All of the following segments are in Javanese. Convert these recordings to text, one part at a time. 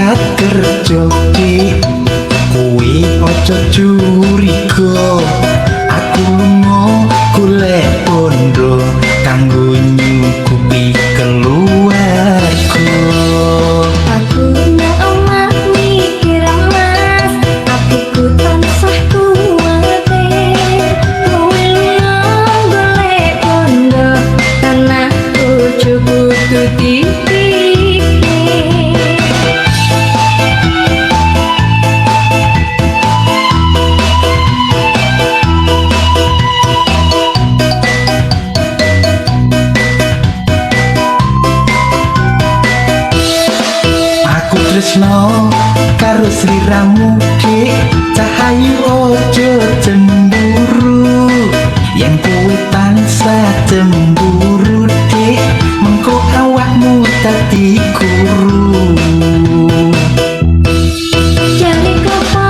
mangkat kerja dik, kuwi ojo curiga. Aku lunga golek bondo kanggo nyukupi keluarga. Aku nang omah mikir mas, atiku tansah kuwatir. Kowe lunga golek bondo, tanah bojo kudu dipikir. Tresno karo sliramu dik, cahayu ojo cemburu. Yen kowe tansah cemburu dik, mengko awakmu dadi guru. Jane klopo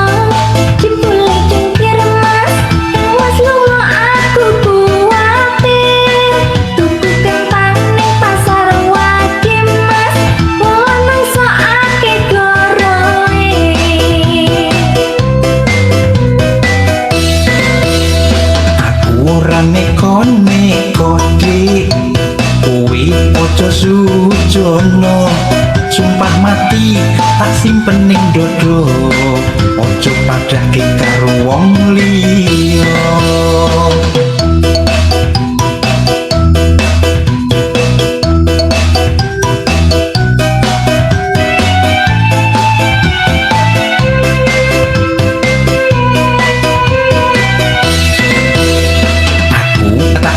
jebule cengkir mas, awas lunga aku kuwatir. Tuku kentang ning pasar wage mas, wono sok akeh goroe. Aku ora neko-neko dik, kowe ojo sujono. Sumpah mati tak simpen ning dodo, ojo padake karo wong liya.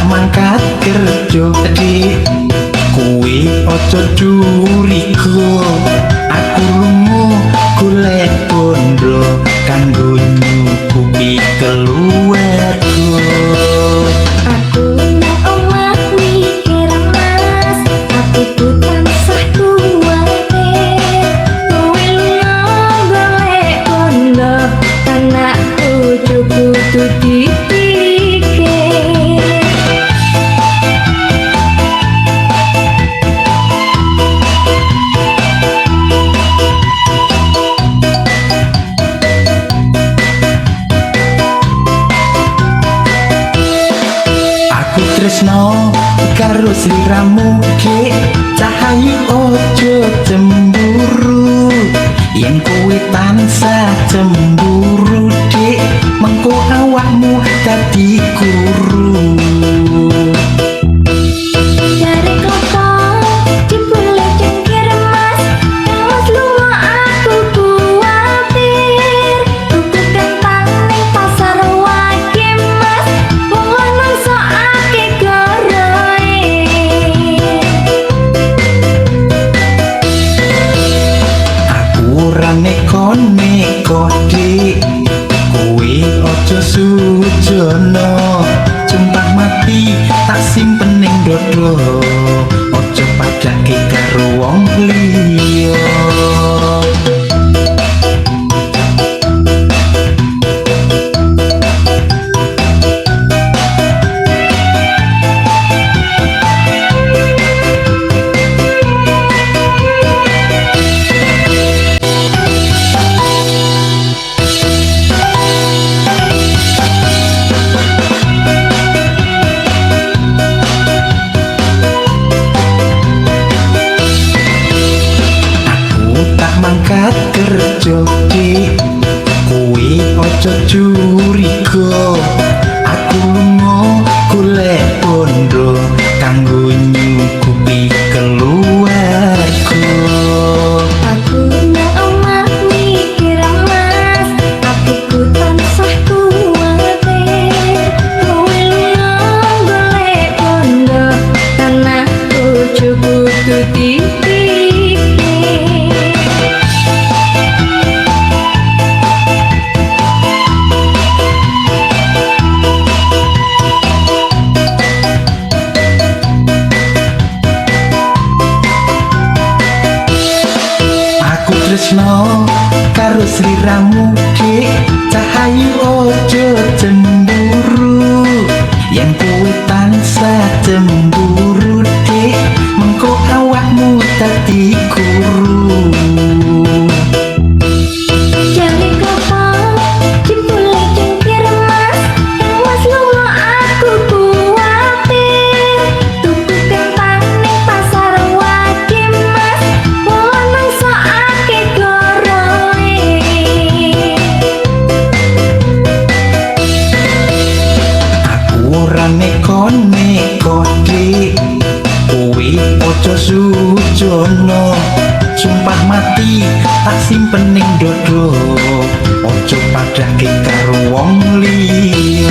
Mangkat kerja dik, kuwi ojo curiga. Aku lunga golek bondo kanggo nyukupi keluarga. Aku nang omah mikir mas, atiku tansah kuwatir. Kowe lunga golek bondo, tanah bojo kudu dipikir. Tresno karo sliramu dik, cahayu ojo cemburu. Yen kowe tansah cemburu dik, mengko awakmu dadi guru. Jare klopo jebule cengkir mas, awas lunga aku kuwatir. Tuku kentang ning pasar wage mas, wono sok akeh goroe. Aku ora neko-neko dik, kowe ojo sujono. Sumpah mati tak simpen ning dodo, ojo padake karo wong liya. Mangkat kerja dik, kuwi ojo curiga. Aku lunga golek bondo kanggo nyukupi keluarga. Aku nang omah mikir mas, atiku tansah kuwatir. Kowe lunga golek bondo, tanah bojo kudu dipikir. Tresno karo sliramu dik, cahayu ojo cemburu. Yen kowe tansah cemburu dik, mengko awakmu dadi guru. padake karo wong liya.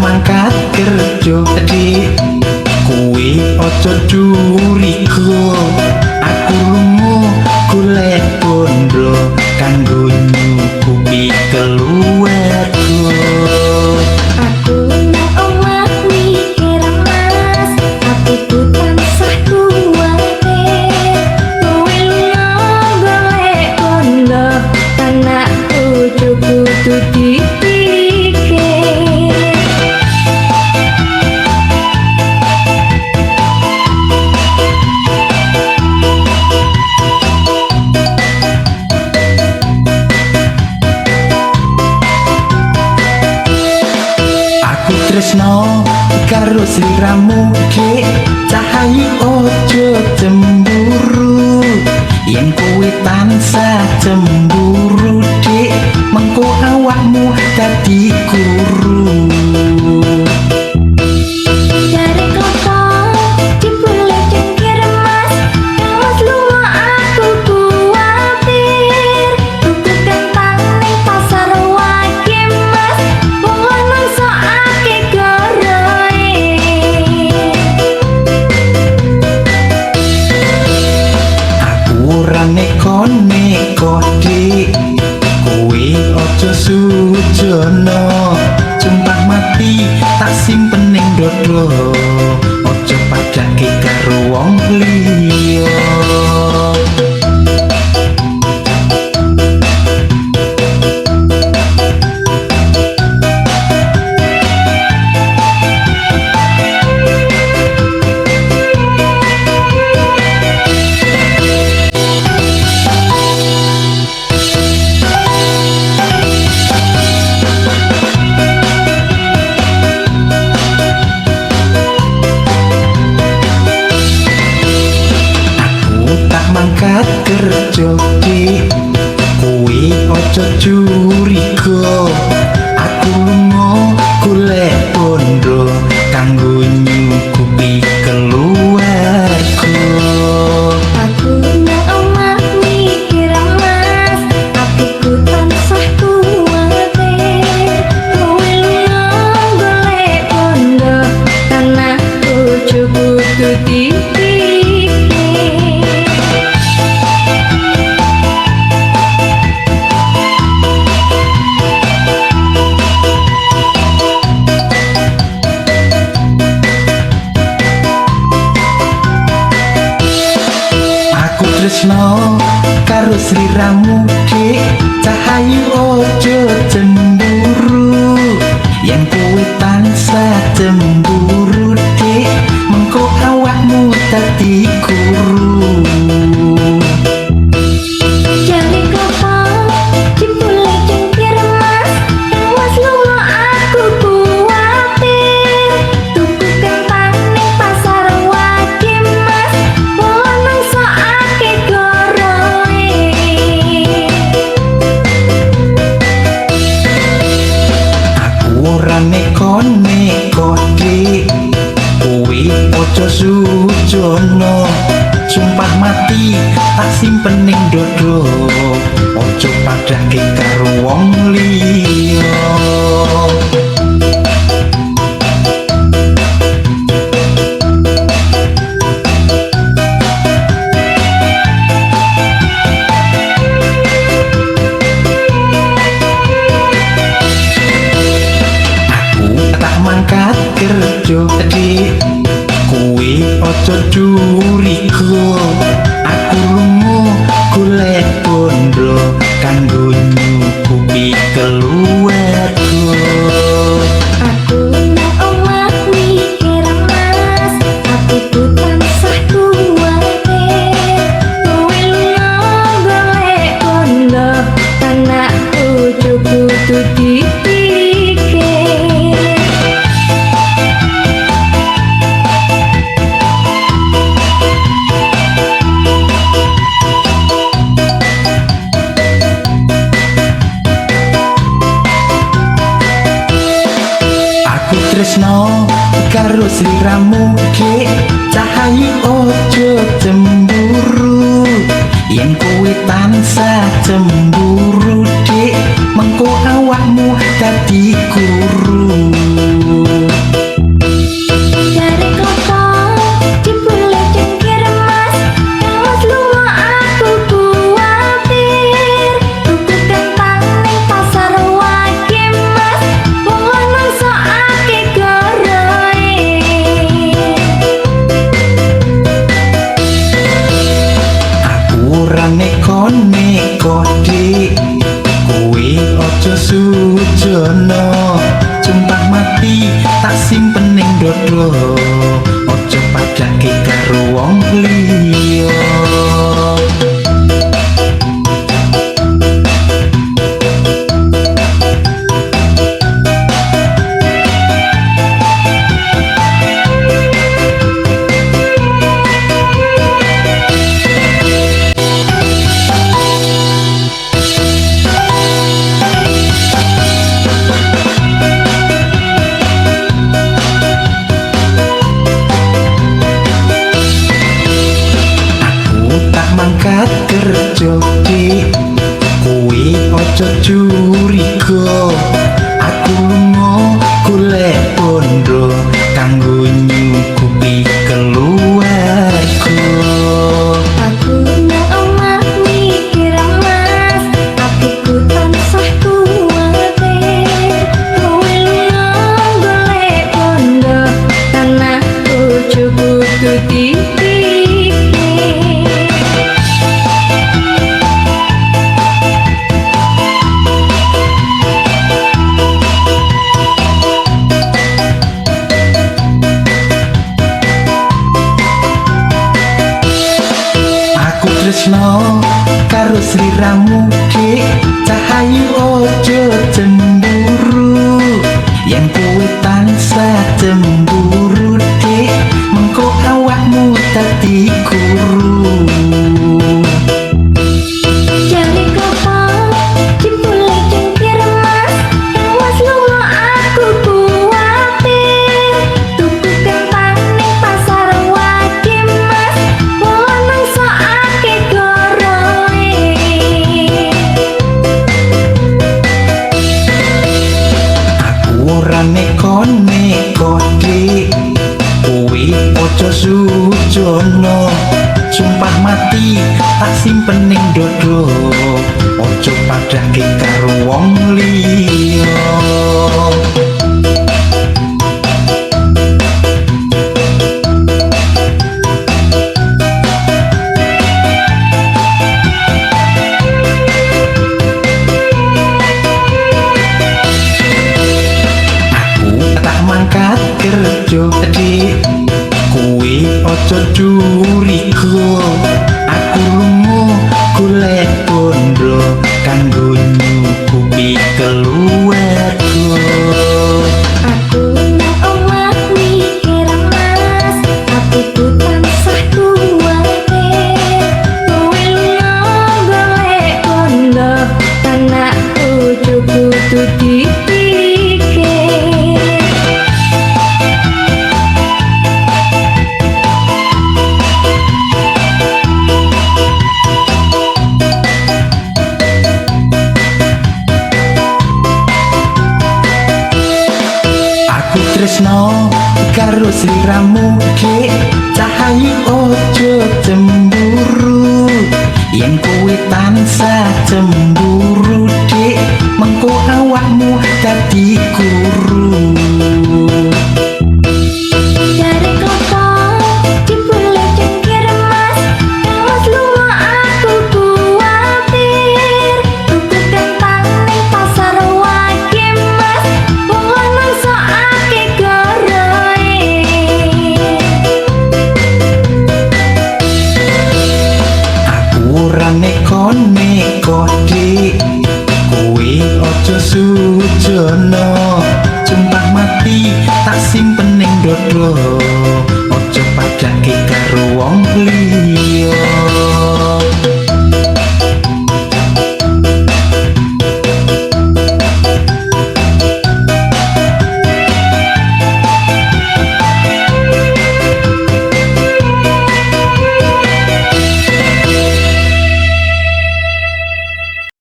Mangkat kerja dik kuwi aja curiga aku lunga golek bondo kanggo nyukupi keluarga. Aku nang omah mikir mas, hatiku tansah kuwatir. Kowe lunga golek bondo, anak bojoku kudu dipikir. Tresno karo sliramu ke cahayu ojo cemburu yen kowe tansah cemburu dik mengko awakmu dadi guru. Dari kota dibule cengkir mas, kawas lunga aku kuwatir. Tuku kentang ning pasar wage mas, wong lanang sok akeh goroe. Aku ora neko-neko dik kowe ojo sujono sumpah mati tak simpen ning dodo ojo padake karo wong liya. Mangkat kerja dik kuwi aja curiga aku lunga golek bondo kanggo nyukupi keluarga. Aku nang omah mikir mas, hatiku tansah kuwatir. Kowe lunga golek bondo, anak bojoku kudu dipikir. Tresno karo sliramu dik cahayu ojo cemburu yen kowe tansah cemburu dik mengko awakmu dadi guru. Jari kota dibule cengkir mas, kawas lunga aku kuwatir. Tuku kentang ning pasar wage mas, wong lanang sok akeh goroe. Aku ora neko-neko dik kuwi aja sujono sumpah mati tak simpen ning dodo ojo padake karo wong liya. Mangkat kerja dik kuwi aja curiga aku lunga golek bondo kanggo nyukupi keluarga. tresno karo sliramu Dek, cahayu ojo cemburu. Yen kowe tansah cemburu Dek, mengko awakmu dadi guru. Dari kota dibule cengkir mas, yang mas lunga aku kuwatir. Tuku kentang ning pasar wage mas, wong lanang sok akeh goroe. Aku ora neko-neko Dek, kowe ojo sujono. Sumpah mati tak simpen ning dodo, ojo padake karo wong liya. Mangkat kerja Dek, kowe ojo curiga. Aku lunga golek bondo kanggo nyukupi keluarga. Aku nang omah mikir mas, atiku tansah kuwatir. Kowe lunga golek bondo, tanah bojo kudu dipikir. Aku tresno karo sliramu Dek, cahayu ojo cemburu. Yen kowe tansah cemburu Dek, mengko awakmu dadi guru. Jari kota dibule cengkir mas, yang mas lunga aku kuwatir. Tuku kentang ning pasar wage mas, wong lanang sok akeh goroe. Aku ora neko-neko Dek, kowe ojo sujono. Sumpah mati tak simpen ning dodo, ojo padake karo wong liya. Aku tak mangkat kerja Dek, kowe ojo curiga. Aku lunga golek bondo kanggo nyukupi keluarga. Aku nang omah mikir mas, atiku tansah kuwatir. Kowe lunga golek bondo, tanah bojo kudu dipikir. Aku tresno karo sliramu Dek, cahayu ojo cemburu. Yen kowe tansah cemburu Dek, mengko awakmu dadi guru. Dari kota dibule cengkir mas, yang mas lunga aku kuwatir. Tuku kentang ning pasar wage mas, wong lanang sok akeh goroe. Aku ora neko-neko Dek, kowe ojo sujono. Sumpah mati tak simpen ning dodo, ojo padake karo wong liya.